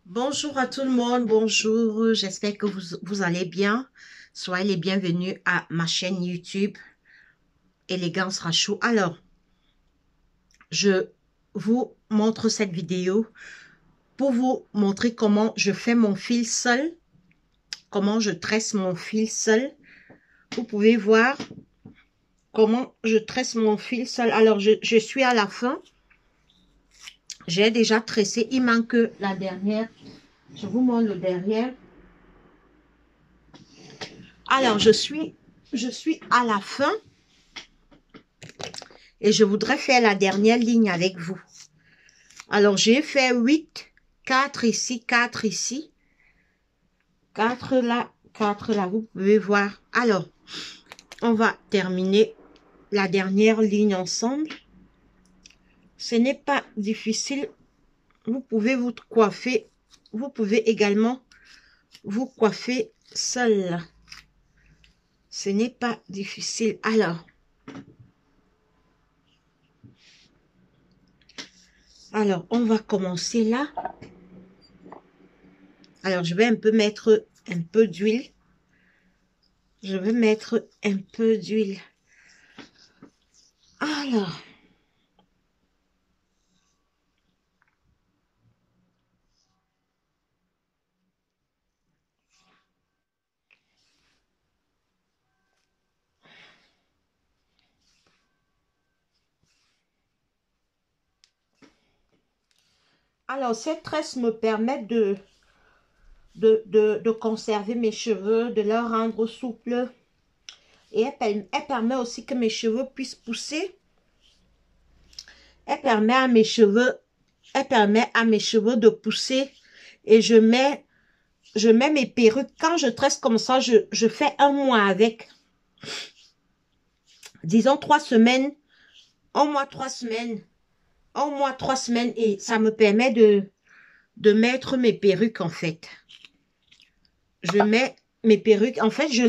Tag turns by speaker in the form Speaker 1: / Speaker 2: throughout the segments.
Speaker 1: Bonjour à tout le monde, bonjour, j'espère que vous allez bien. Soyez les bienvenus à ma chaîne YouTube Élégance Rachou. Alors, je vous montre cette vidéo pour vous montrer comment je fais mon fil seul, comment je tresse mon fil seul. Vous pouvez voir comment je tresse mon fil seul. Alors, je suis à la fin. J'ai déjà tressé, il manque la dernière. Je vous montre le derrière. Alors, je suis à la fin et je voudrais faire la dernière ligne avec vous. Alors, j'ai fait 8, 4 ici, 4 ici, 4 là, 4 là, vous pouvez voir. Alors, on va terminer la dernière ligne ensemble. Ce n'est pas difficile. Vous pouvez vous coiffer. Vous pouvez également vous coiffer seul. Ce n'est pas difficile. Alors, on va commencer là. Alors, je vais un peu mettre un peu d'huile. Je vais mettre un peu d'huile. Alors, cette tresse me permet de conserver mes cheveux, de leur rendre souple. Et elle permet aussi que mes cheveux puissent pousser. Elle permet à mes cheveux de pousser. Et je mets mes perruques. Quand je tresse comme ça, je fais un mois avec. Disons 3 semaines. Un mois, 3 semaines. Un mois, 3 semaines. Et ça me permet de mettre mes perruques en fait. Je mets mes perruques. En fait, je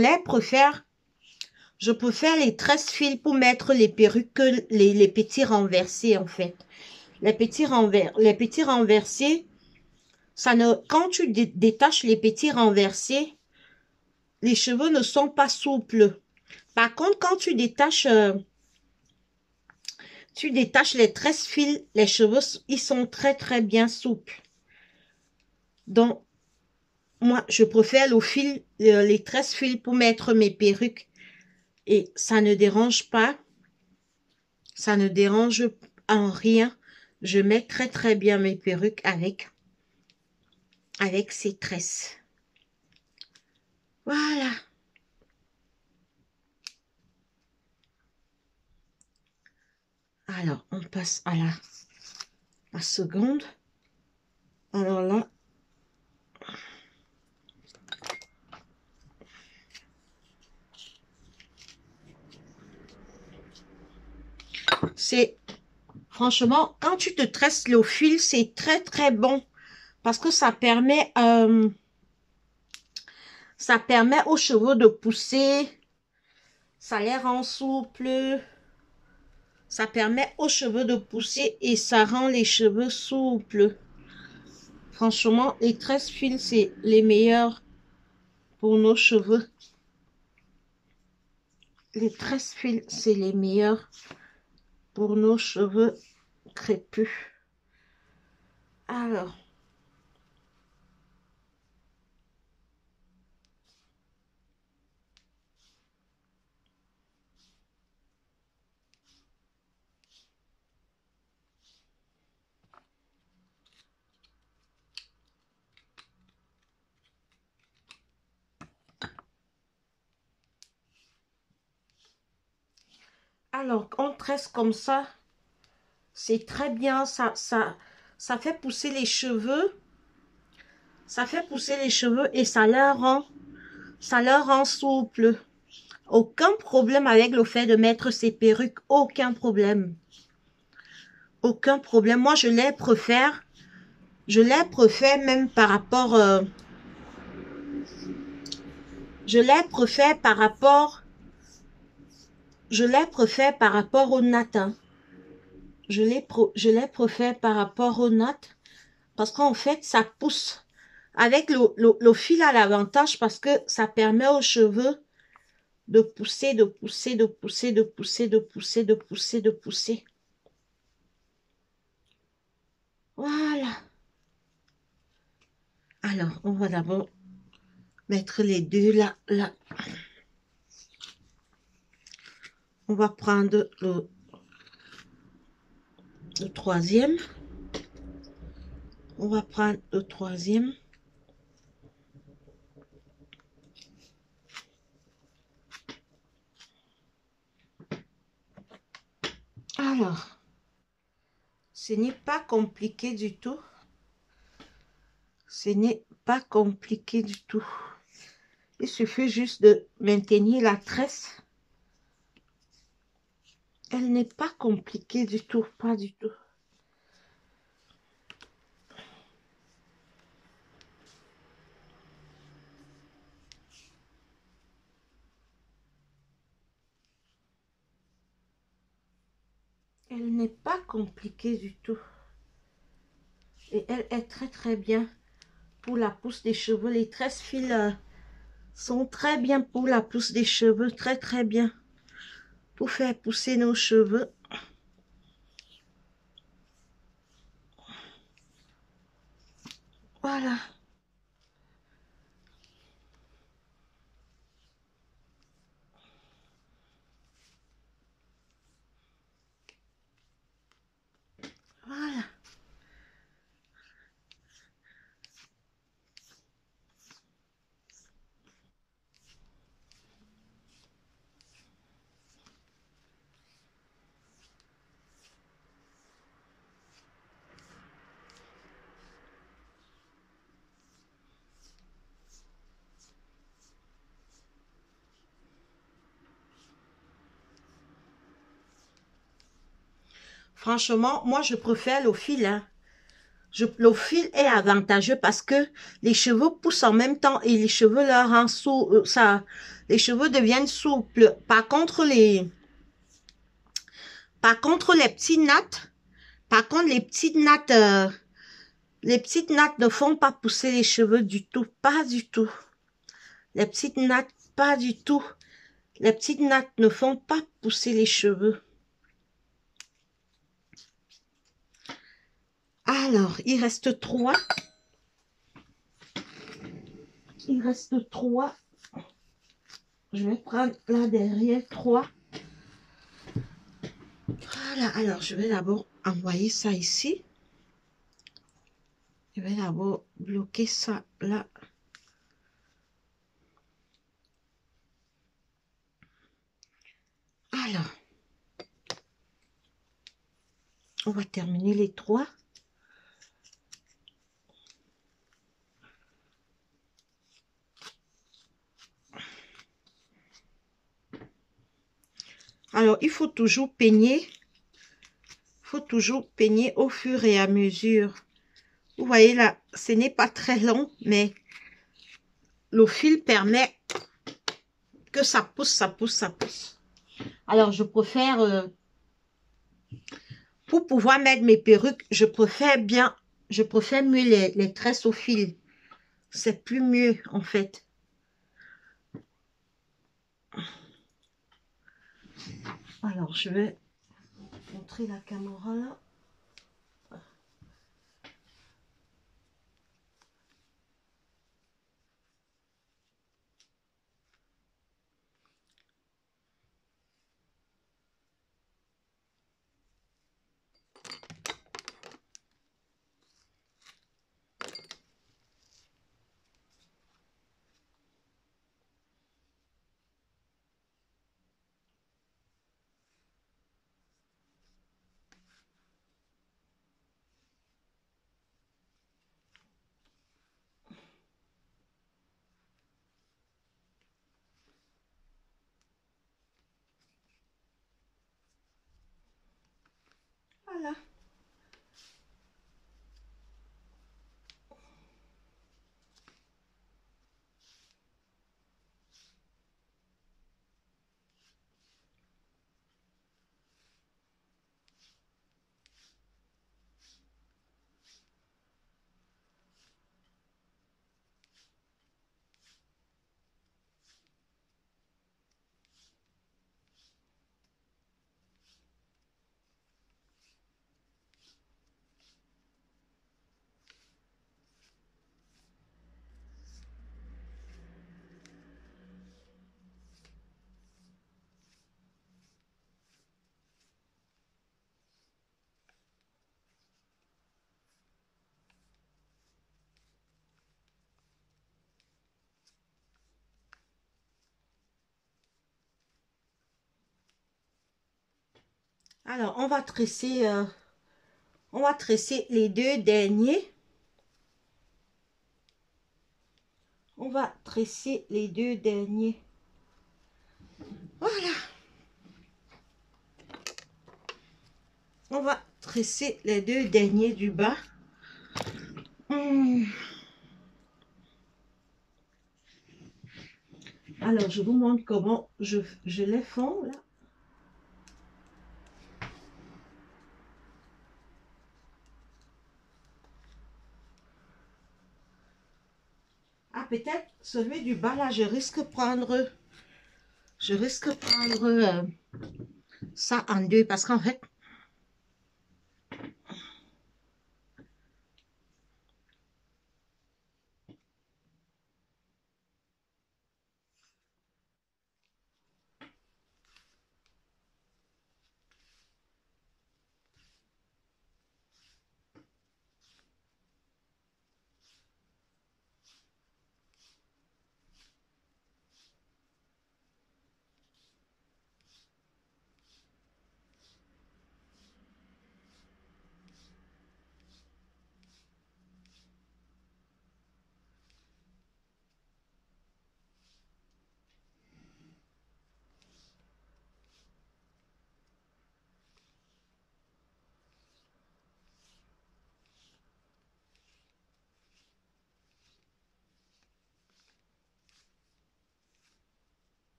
Speaker 1: préfère les tresses fils pour mettre les perruques que les petits renversés en fait. Les petits renversés, quand tu détaches les petits renversés, les cheveux ne sont pas souples. Par contre, quand tu détaches les tresses fils, les cheveux, ils sont très très bien souples. Donc, moi, je préfère les tresses fils pour mettre mes perruques. Et ça ne dérange pas. Ça ne dérange en rien. Je mets très très bien mes perruques avec ces tresses. Voilà. Alors, on passe à la seconde. Alors là, c'est franchement, quand tu te tresses le fil, c'est très très bon parce que ça permet aux cheveux de pousser, ça les rend souples, ça permet aux cheveux de pousser et ça rend les cheveux souples. Franchement, les tresses fils, c'est les meilleurs pour nos cheveux. Les tresses fils, c'est les meilleurs pour nos cheveux crépus. Alors, on tresse comme ça. C'est très bien. Ça fait pousser les cheveux. Ça fait pousser les cheveux et ça leur rend souple. Aucun problème avec le fait de mettre ces perruques. Aucun problème. Aucun problème. Moi, je les préfère. Je les préfère même par rapport... je les préfère par rapport au natte. Je les préfère par rapport au natte parce qu'en fait, ça pousse. Avec le fil à l'avantage parce que ça permet aux cheveux de pousser, de pousser, de pousser, de pousser, de pousser, de pousser, de pousser. Voilà. Alors, on va d'abord mettre les deux là, là. On va prendre le troisième. On va prendre le troisième. Alors, ce n'est pas compliqué du tout. Ce n'est pas compliqué du tout. Il suffit juste de maintenir la tresse. Elle n'est pas compliquée du tout, pas du tout. Elle n'est pas compliquée du tout. Et elle est très très bien pour la pousse des cheveux. Les tresses fils sont très bien pour la pousse des cheveux. Très très bien. Pour faire pousser nos cheveux. Voilà. Voilà. Franchement, moi je préfère le fil. Hein. Le fil est avantageux parce que les cheveux poussent en même temps et les cheveux leur rendent les cheveux deviennent souples. Par contre les petites nattes, les petites nattes ne font pas pousser les cheveux du tout, pas du tout. Les petites nattes, pas du tout. Les petites nattes ne font pas pousser les cheveux. Alors, il reste 3. Il reste 3. Je vais prendre là derrière 3. Voilà, alors je vais d'abord envoyer ça ici. Je vais d'abord bloquer ça là. Alors, on va terminer les 3. Alors, il faut toujours peigner. Il faut toujours peigner au fur et à mesure. Vous voyez là, ce n'est pas très long, mais le fil permet que ça pousse, ça pousse, ça pousse. Alors, je préfère, pour pouvoir mettre mes perruques, je préfère mieux les tresses au fil. C'est plus mieux, en fait. Alors, je vais montrer la caméra là. Voilà. Alors, on va tresser les deux derniers. On va tresser les deux derniers. Voilà. On va tresser les deux derniers du bas. Alors, je vous montre comment je les fonds là. Ah, peut-être celui du bas là, je risque prendre ça en deux parce qu'en fait,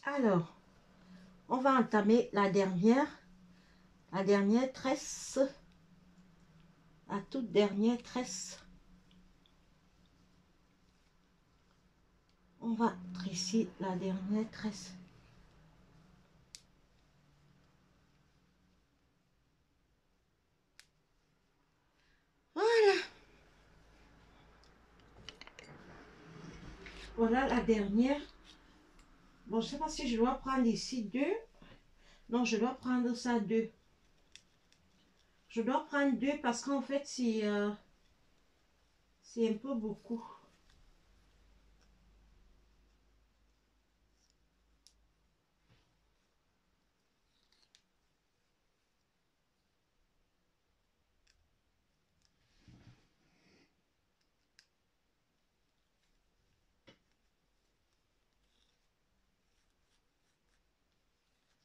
Speaker 1: alors, on va entamer la dernière tresse, la toute dernière tresse. On va tresser la dernière tresse. Voilà. Voilà la dernière. Bon, je ne sais pas si je dois prendre ici deux. Non, je dois prendre ça deux. Je dois prendre deux parce qu'en fait, c'est un peu beaucoup.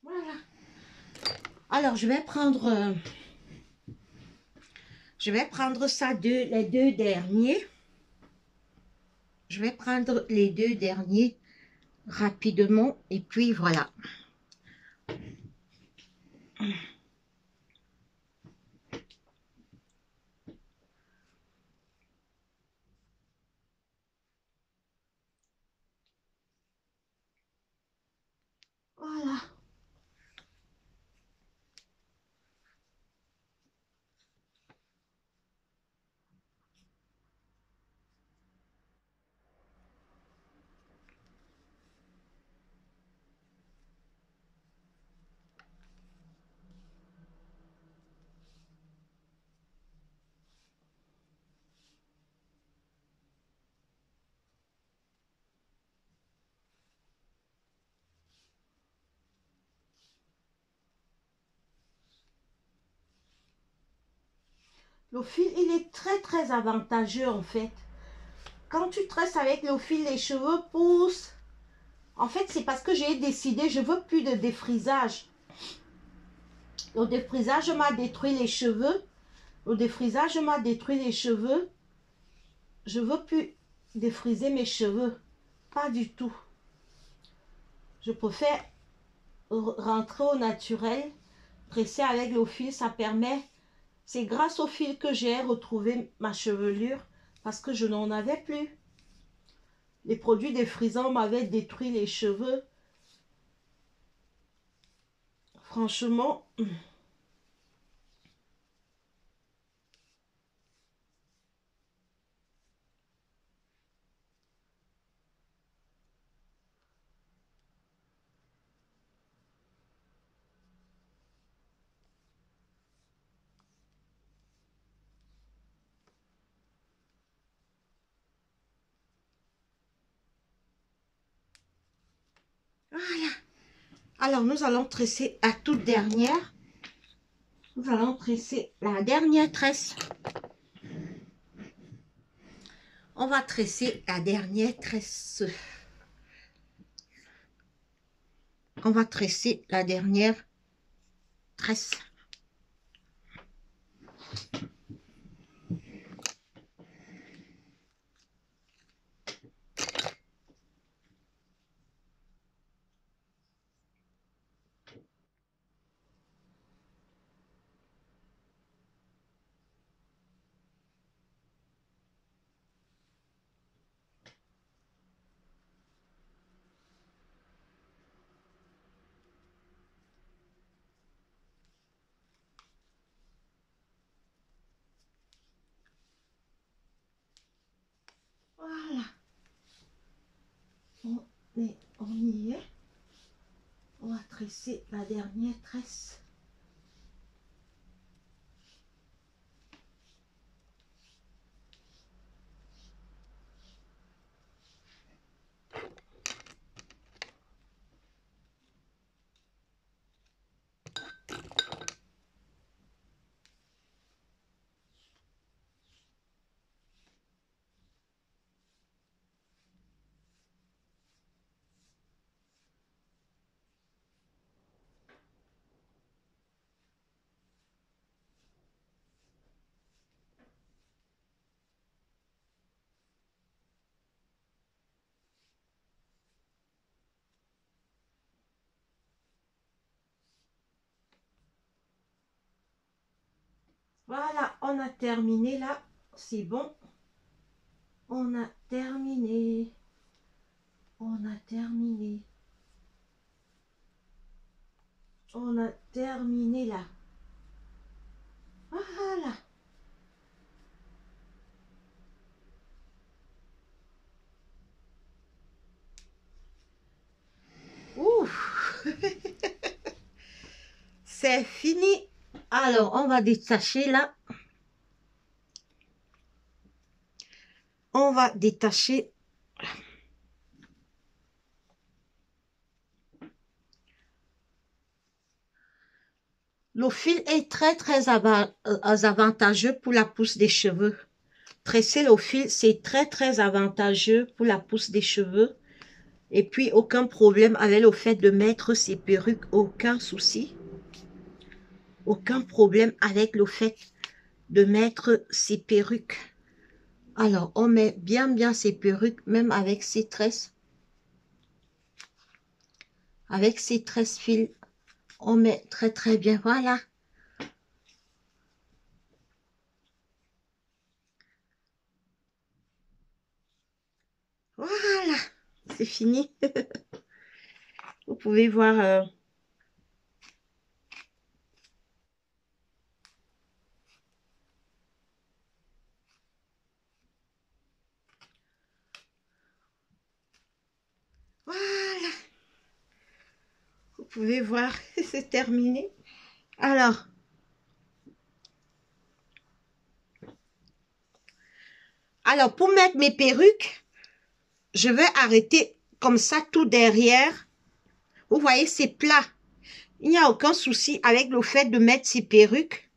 Speaker 1: Voilà. Alors, je vais prendre ça les deux derniers. Je vais prendre les deux derniers rapidement et puis voilà. Voilà. Le fil, il est très avantageux en fait. Quand tu tresses avec le fil, les cheveux poussent. En fait, c'est parce que j'ai décidé, je veux plus de défrisage. Le défrisage m'a détruit les cheveux. Le défrisage m'a détruit les cheveux. Je veux plus défriser mes cheveux. Pas du tout. Je préfère rentrer au naturel. Tresser avec le fil, ça permet. C'est grâce au fil que j'ai retrouvé ma chevelure parce que je n'en avais plus. Les produits défrisants m'avaient détruit les cheveux. Franchement, Voilà. Alors, nous allons tresser la toute dernière. Nous allons tresser la dernière tresse. On va tresser la dernière tresse. On va tresser la dernière tresse. Voilà. On y est. On va tresser la dernière tresse. Voilà, on a terminé là. C'est bon. On a terminé. On a terminé. On a terminé là. Voilà. Ouf. C'est fini. Alors, on va détacher là. On va détacher. Le fil est très avantageux pour la pousse des cheveux. Tresser le fil, c'est très avantageux pour la pousse des cheveux. Et puis, aucun problème avec le fait de mettre ses perruques, aucun souci. Aucun problème avec le fait de mettre ses perruques. Alors, on met bien ses perruques, même avec ses tresses. Avec ses tresses fils, on met très bien. Voilà. Voilà. C'est fini. Vous pouvez voir... Voilà. Vous pouvez voir, c'est terminé. Alors, pour mettre mes perruques, je vais arrêter comme ça tout derrière. Vous voyez, c'est plat. Il n'y a aucun souci avec le fait de mettre ces perruques.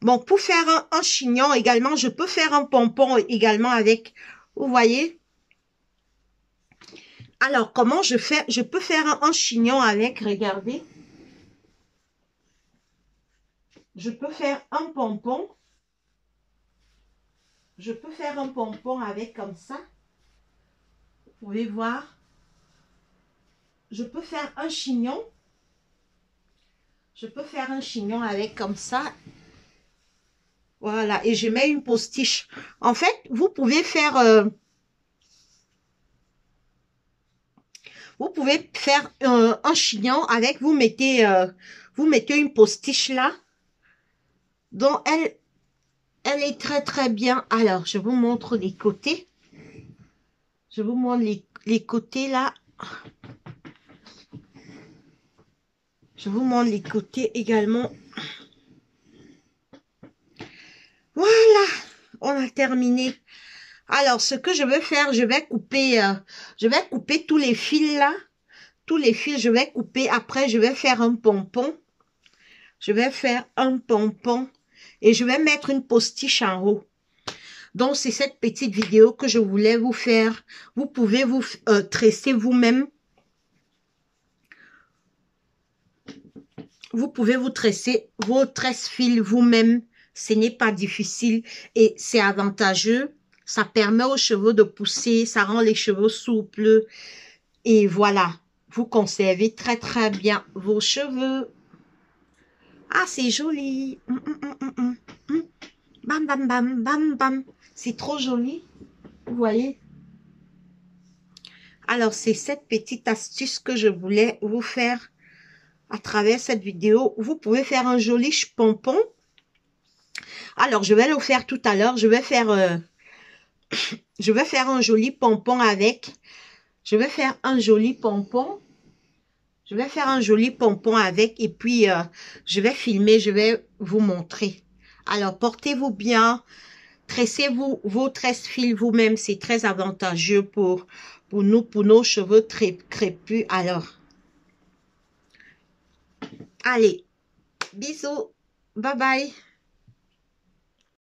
Speaker 1: Bon, pour faire un chignon également, je peux faire un pompon également avec. Vous voyez? Alors, comment je fais? Je peux faire un chignon avec, regardez. Je peux faire un pompon. Je peux faire un pompon avec comme ça. Vous pouvez voir. Je peux faire un chignon. Je peux faire un chignon avec comme ça. Voilà, et je mets une postiche. En fait, vous pouvez faire... un chignon avec, vous mettez une postiche là. Donc, elle est très bien. Alors, je vous montre les côtés. Je vous montre les côtés là. Je vous montre les côtés également. Voilà, on a terminé. Alors, ce que je vais faire, je vais couper tous les fils là. tous les fils, je vais couper. Après, je vais faire un pompon. Je vais faire un pompon et je vais mettre une postiche en haut. Donc, c'est cette petite vidéo que je voulais vous faire. Vous pouvez vous tresser vous-même. Vous pouvez vous tresser vos tresse-fils vous-même. Ce n'est pas difficile et c'est avantageux. Ça permet aux cheveux de pousser, ça rend les cheveux souples. Et voilà, vous conservez très très bien vos cheveux. Ah, c'est joli. Bam, bam, bam, bam, bam. C'est trop joli. Vous voyez? Alors, c'est cette petite astuce que je voulais vous faire à travers cette vidéo. Vous pouvez faire un joli pompon. Alors, je vais le faire tout à l'heure. Je vais faire un joli pompon avec. Je vais faire un joli pompon. Je vais faire un joli pompon avec et puis je vais filmer, je vais vous montrer. Alors, portez-vous bien. Tressez-vous vos tresse-fils vous-même. C'est très avantageux pour nous, pour nos cheveux très crépus. Alors, allez, bisous. Bye bye.